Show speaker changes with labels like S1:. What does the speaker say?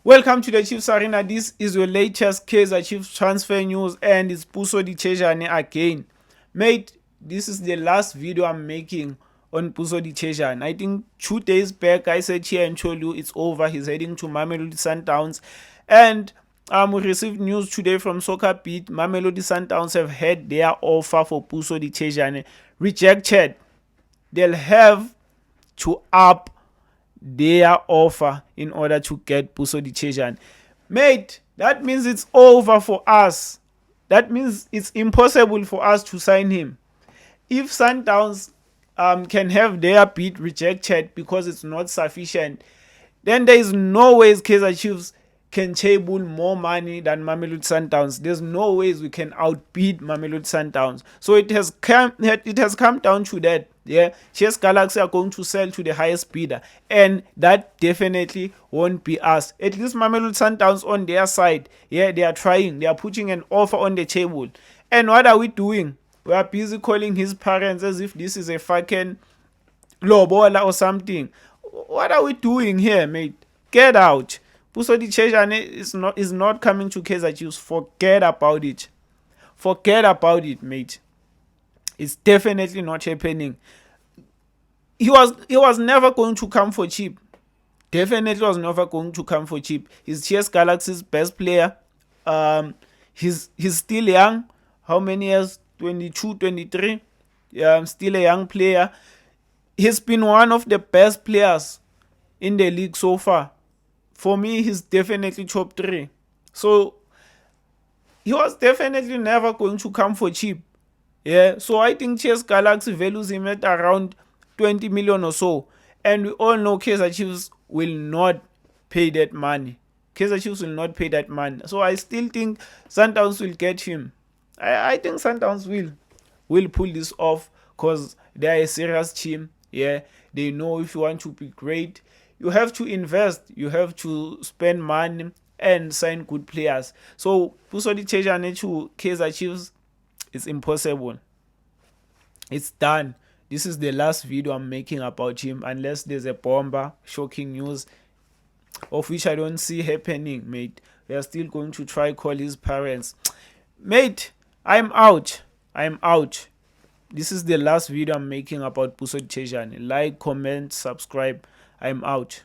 S1: Welcome to the Chiefs Arena. This is your latest Kaizer Chiefs transfer news, and it's Puso Ditshejane again. Mate, this is the last video I'm making on Puso Ditshejane. I think 2 days back I said here and told you it's over. He's heading to Mamelodi Sundowns. And we received news today from Soccer Beat. Mamelodi Sundowns have had their offer for Puso Ditshejane rejected. They'll have to up their offer in order to get Puso Ditshejane. Mate, that means it's over for us. That means it's impossible for us to sign him. If Sundowns can have their bid rejected because it's not sufficient, then there is no ways Kaizer Chiefs can table more money than Mamelodi Sundowns. There's no ways we can outbid Mamelodi Sundowns. So it has come down to that. Yeah, Chess Galaxy are going to sell to the highest bidder, and that definitely won't be us. At least Mamelodi Sundowns on their side, yeah, they are trying. They are putting an offer on the table. And what are we doing? We are busy calling his parents as if this is a fucking lobola or something. What are we doing here, mate? Get out. Puso Ditshejane is not coming to Kaizer Chiefs. Forget about it. Forget about it, mate. It's definitely not happening. He was never going to come for cheap. Definitely was never going to come for cheap. He's CS Galaxy's best player. He's still young. How many years? 22, 23. Yeah, still a young player. He's been one of the best players in the league so far. For me, he's definitely top 3. So he was definitely never going to come for cheap. Yeah, so I think Chess Galaxy values him at around 20 million or so. And we all know Kaizer Chiefs will not pay that money. Kaizer Chiefs will not pay that money. So I still think Sundowns will get him. I think Sundowns will pull this off because they are a serious team. Yeah, they know if you want to be great, you have to invest, you have to spend money and sign good players. So Puso Ditshejane to Kaizer Chiefs, it's impossible. It's done. This is the last video I'm making about him, unless there's a bomber, shocking news, of which I don't see happening, mate. We are still going to try call his parents. Mate, I'm out. I'm out. This is the last video I'm making about Puso Ditshejane. Like, comment, subscribe. I'm out.